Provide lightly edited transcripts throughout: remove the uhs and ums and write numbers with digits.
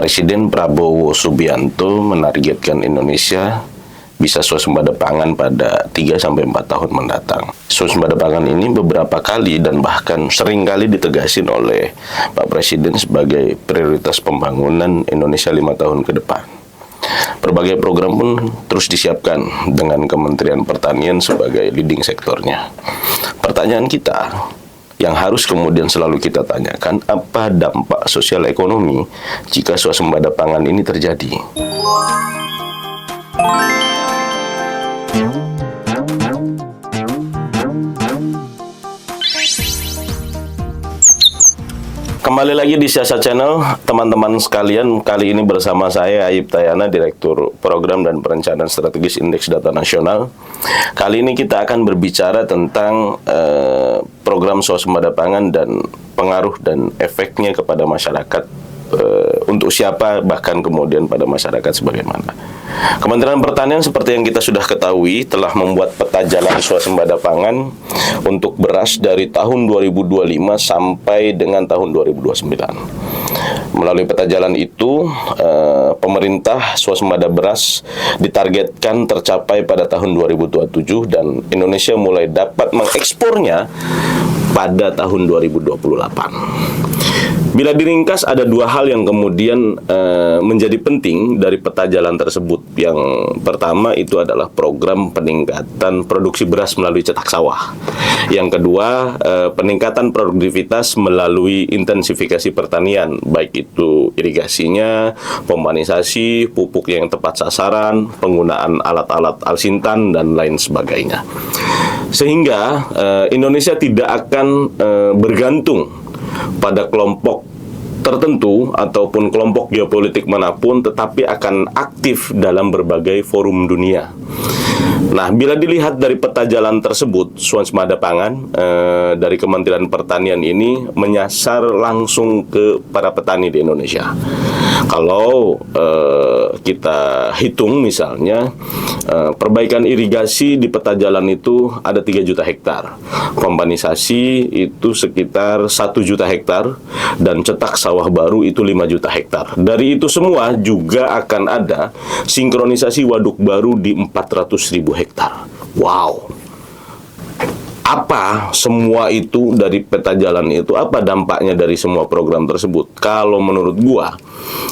Presiden Prabowo Subianto menargetkan Indonesia bisa swasembada pangan pada 3-4 tahun mendatang. Swasembada pangan ini beberapa kali dan bahkan sering kali ditegasin oleh Pak Presiden sebagai prioritas pembangunan Indonesia 5 tahun ke depan. Berbagai program pun terus disiapkan dengan Kementerian Pertanian sebagai leading sektornya. Pertanyaan kita yang harus kemudian selalu kita tanyakan, apa dampak sosial ekonomi jika swasembada pangan ini terjadi? Kembali lagi di Siasat Channel, teman-teman sekalian. Kali ini bersama saya Ayib Tayana, Direktur Program dan Perencanaan Strategis Indeks Data Nasional. Kali ini kita akan berbicara tentang program swasembada pangan dan pengaruh dan efeknya kepada masyarakat, untuk siapa, bahkan kemudian pada masyarakat sebagaimana. Kementerian Pertanian seperti yang kita sudah ketahui telah membuat peta jalan swasembada pangan untuk beras dari tahun 2025 sampai dengan tahun 2029. Melalui peta jalan itu, pemerintah swasembada beras ditargetkan tercapai pada tahun 2027 dan Indonesia mulai dapat mengekspornya pada tahun 2028. Bila diringkas, ada dua hal yang kemudian menjadi penting dari peta jalan tersebut. Yang pertama itu adalah program peningkatan produksi beras melalui cetak sawah. Yang kedua, peningkatan produktivitas melalui intensifikasi pertanian, baik itu irigasinya, pemanisasi, pupuk yang tepat sasaran, penggunaan alat-alat alsintan, dan lain sebagainya. Sehingga Indonesia tidak akan bergantung pada kelompok tertentu ataupun kelompok geopolitik manapun, tetapi akan aktif dalam berbagai forum dunia. Nah, bila dilihat dari peta jalan tersebut, swasembada pangan dari Kementerian Pertanian ini menyasar langsung ke para petani di Indonesia. Kalau kita hitung misalnya, perbaikan irigasi di peta jalan itu ada 3 juta hektar, kompanisasi itu sekitar 1 juta hektar, dan cetak sawah baru itu 5 juta hektar. Dari itu semua juga akan ada sinkronisasi waduk baru di 400.000 hektar. Wow. Apa semua itu dari peta jalan itu? Apa dampaknya dari semua program tersebut? Kalau menurut gua,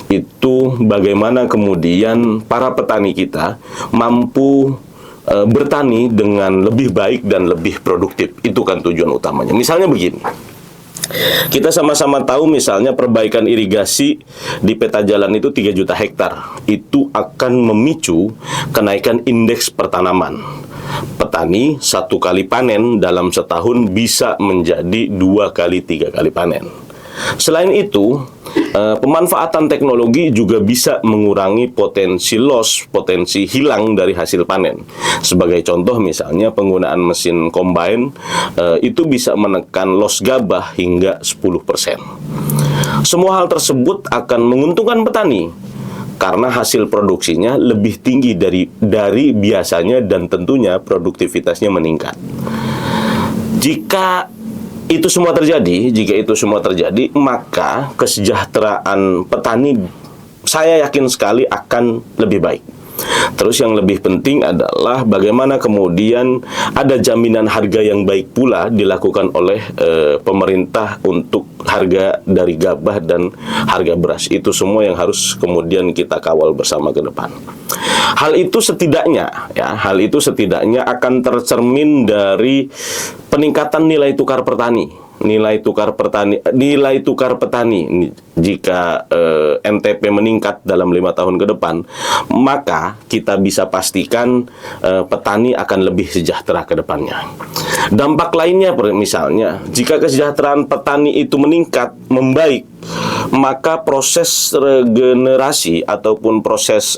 itu bagaimana kemudian para petani kita mampu bertani dengan lebih baik dan lebih produktif. Itu kan tujuan utamanya. Misalnya begini, kita sama-sama tahu misalnya perbaikan irigasi di peta jalan itu 3 juta hektar. Itu akan memicu kenaikan indeks pertanaman. Petani 1 kali panen dalam setahun bisa menjadi 2 kali 3 kali panen. Selain itu, pemanfaatan teknologi juga bisa mengurangi potensi loss, potensi hilang dari hasil panen. Sebagai contoh misalnya penggunaan mesin combine itu bisa menekan loss gabah hingga 10%. Semua hal tersebut akan menguntungkan petani karena hasil produksinya lebih tinggi dari biasanya dan tentunya produktivitasnya meningkat. Jika itu semua terjadi, maka kesejahteraan petani saya yakin sekali akan lebih baik. Terus yang lebih penting adalah bagaimana kemudian ada jaminan harga yang baik pula dilakukan oleh pemerintah untuk harga dari gabah dan harga beras. Itu semua yang harus kemudian kita kawal bersama ke depan. Hal itu setidaknya akan tercermin dari peningkatan nilai tukar petani. Nilai tukar petani jika NTP meningkat dalam 5 tahun ke depan, maka kita bisa pastikan petani akan lebih sejahtera ke depannya. Dampak lainnya misalnya, jika kesejahteraan petani itu meningkat, membaik, maka proses regenerasi ataupun proses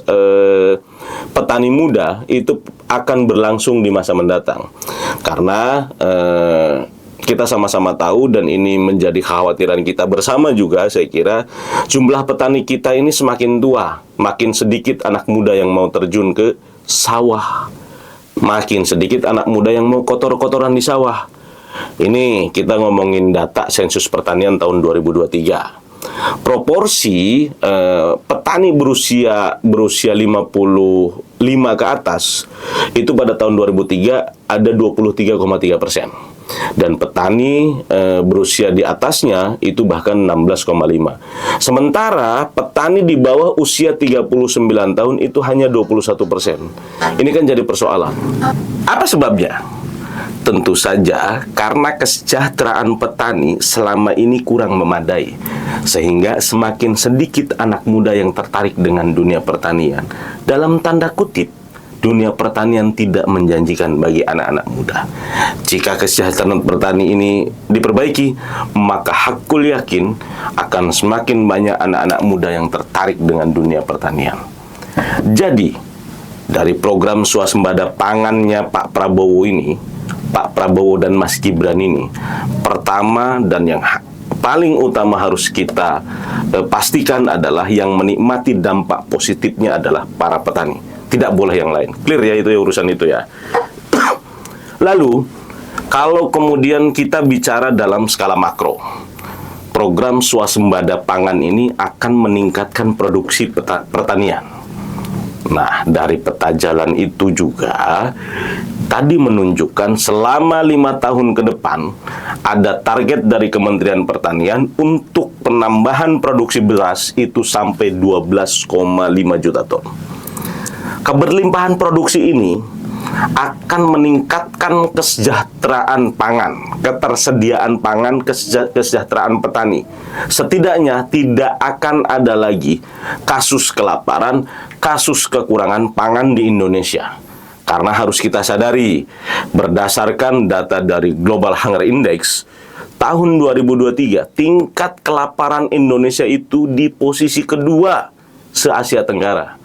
petani muda itu akan berlangsung di masa mendatang. Karena kita sama-sama tahu, dan ini menjadi kekhawatiran kita bersama juga, saya kira jumlah petani kita ini semakin tua, makin sedikit anak muda yang mau terjun ke sawah, makin sedikit anak muda yang mau kotor-kotoran di sawah. Ini kita ngomongin data sensus pertanian tahun 2023. proporsi petani berusia 55 ke atas itu pada tahun 2003 ada 23,3%. Dan petani berusia di atasnya itu bahkan 16,5. Sementara petani di bawah usia 39 tahun itu hanya 21%. Ini kan jadi persoalan. Apa sebabnya? Tentu saja karena kesejahteraan petani selama ini kurang memadai, sehingga semakin sedikit anak muda yang tertarik dengan dunia pertanian. Dalam tanda kutip, dunia pertanian tidak menjanjikan bagi anak-anak muda. Jika kesejahteraan petani ini diperbaiki, maka hakul yakin akan semakin banyak anak-anak muda yang tertarik dengan dunia pertanian. Jadi, dari program swasembada pangannya Pak Prabowo ini, Pak Prabowo dan Mas Gibran ini, pertama dan yang paling utama harus kita pastikan adalah yang menikmati dampak positifnya adalah para petani. Tidak boleh yang lain. Clear ya, itu ya urusan itu ya. Lalu, kalau kemudian kita bicara dalam skala makro, program swasembada pangan ini akan meningkatkan produksi pertanian. Nah, dari peta jalan itu juga tadi menunjukkan selama 5 tahun ke depan ada target dari Kementerian Pertanian untuk penambahan produksi beras itu sampai 12,5 juta ton. Keberlimpahan produksi ini akan meningkatkan kesejahteraan pangan, ketersediaan pangan, kesejahteraan petani. Setidaknya tidak akan ada lagi kasus kelaparan, kasus kekurangan pangan di Indonesia. Karena harus kita sadari, berdasarkan data dari Global Hunger Index, tahun 2023, tingkat kelaparan Indonesia itu di posisi kedua se-Asia Tenggara.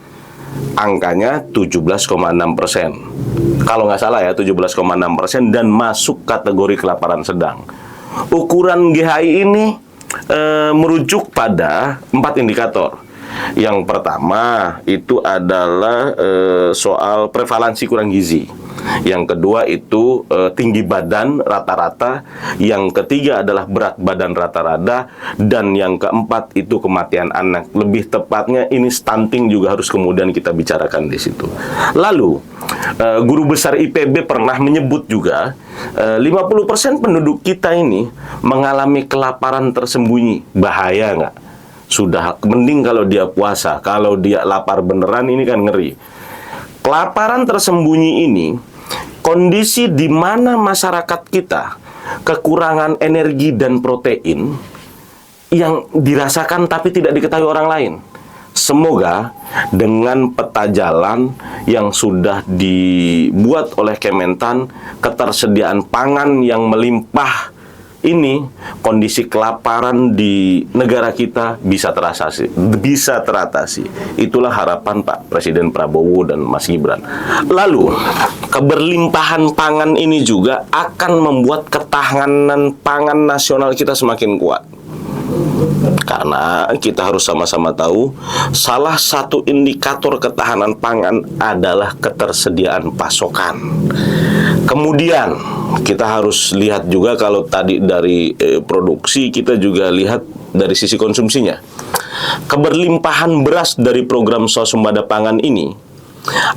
Angkanya 17,6%. Kalau nggak salah ya, 17,6% dan masuk kategori kelaparan sedang. Ukuran GHI ini merujuk pada 4 indikator. Yang pertama itu adalah soal prevalensi kurang gizi. Yang kedua itu tinggi badan rata-rata. Yang ketiga adalah berat badan rata-rata. Dan yang keempat itu kematian anak. Lebih tepatnya ini stunting juga harus kemudian kita bicarakan di situ. Lalu guru besar IPB pernah menyebut juga 50% penduduk kita ini mengalami kelaparan tersembunyi. Bahaya nggak? Sudah mending kalau dia puasa. Kalau dia lapar beneran ini kan ngeri. Kelaparan tersembunyi ini kondisi di mana masyarakat kita kekurangan energi dan protein yang dirasakan tapi tidak diketahui orang lain. Semoga dengan peta jalan yang sudah dibuat oleh Kementan, ketersediaan pangan yang melimpah ini, kondisi kelaparan di negara kita bisa teratasi. Itulah harapan Pak Presiden Prabowo dan Mas Gibran. Lalu, keberlimpahan pangan ini juga akan membuat ketahanan pangan nasional kita semakin kuat. Karena kita harus sama-sama tahu, salah satu indikator ketahanan pangan adalah ketersediaan pasokan. Kemudian kita harus lihat juga, kalau tadi dari produksi, kita juga lihat dari sisi konsumsinya. Keberlimpahan beras dari program swasembada pangan ini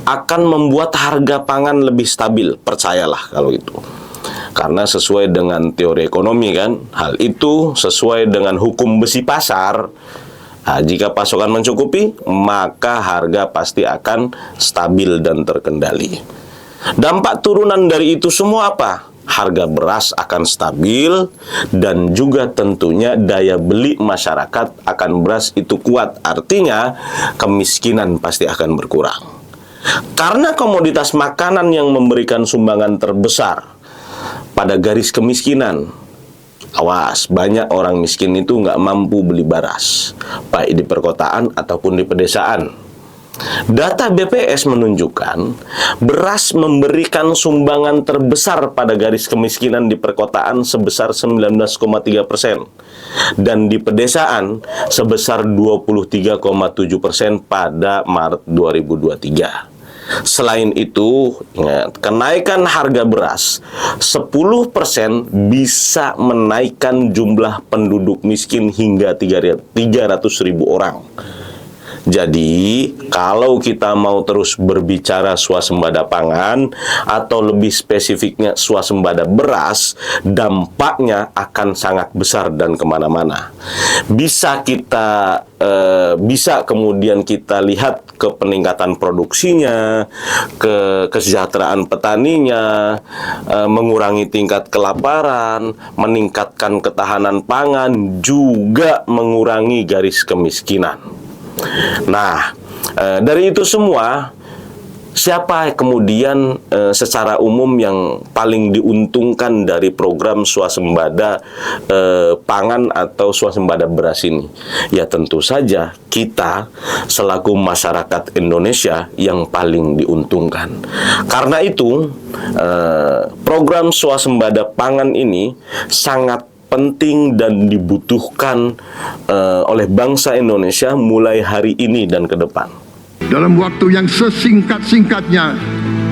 akan membuat harga pangan lebih stabil, percayalah kalau itu. Karena sesuai dengan teori ekonomi kan, hal itu sesuai dengan hukum besi pasar. Nah, jika pasokan mencukupi, maka harga pasti akan stabil dan terkendali. Dampak turunan dari itu semua apa? Harga beras akan stabil dan juga tentunya daya beli masyarakat akan beras itu kuat. Artinya kemiskinan pasti akan berkurang. Karena komoditas makanan yang memberikan sumbangan terbesar pada garis kemiskinan, awas, banyak orang miskin itu nggak mampu beli beras, baik di perkotaan ataupun di pedesaan. Data BPS menunjukkan beras memberikan sumbangan terbesar pada garis kemiskinan di perkotaan sebesar 19,3% dan di pedesaan sebesar 23,7% pada Maret 2023. Selain itu, ingat, kenaikan harga beras 10% bisa menaikkan jumlah penduduk miskin hingga 300.000 orang. Jadi, kalau kita mau terus berbicara swasembada pangan, atau lebih spesifiknya swasembada beras, dampaknya akan sangat besar dan kemana-mana. Bisa kemudian kita lihat ke peningkatan produksinya, ke kesejahteraan petaninya, mengurangi tingkat kelaparan, meningkatkan ketahanan pangan, juga mengurangi garis kemiskinan. Nah, dari itu semua, siapa kemudian secara umum yang paling diuntungkan dari program swasembada pangan atau swasembada beras ini? Ya tentu saja kita selaku masyarakat Indonesia yang paling diuntungkan. Karena itu, program swasembada pangan ini sangat penting dan dibutuhkan oleh bangsa Indonesia mulai hari ini dan ke depan. Dalam waktu yang sesingkat-singkatnya,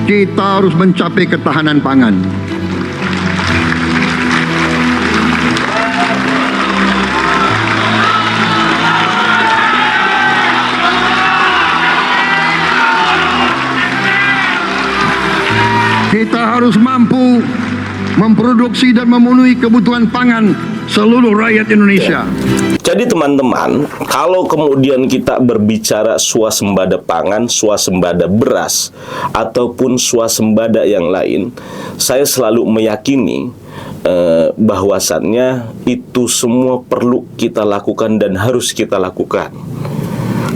kita harus mencapai ketahanan pangan. Kita harus mampu memproduksi dan memenuhi kebutuhan pangan seluruh rakyat Indonesia. Jadi teman-teman, kalau kemudian kita berbicara swasembada pangan, swasembada beras, ataupun swasembada yang lain, saya selalu meyakini bahwasannya itu semua perlu kita lakukan dan harus kita lakukan.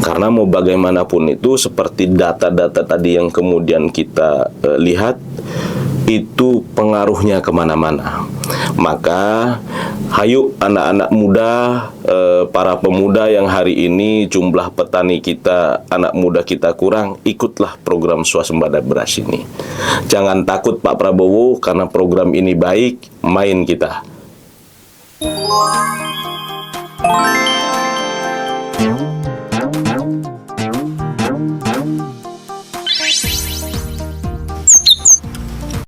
Karena mau bagaimanapun itu, seperti data-data tadi yang kemudian kita lihat, itu pengaruhnya kemana-mana. Maka, hayu anak-anak muda, para pemuda yang hari ini jumlah petani kita, anak muda kita kurang, ikutlah program swasembada beras ini. Jangan takut Pak Prabowo, karena program ini baik, main kita.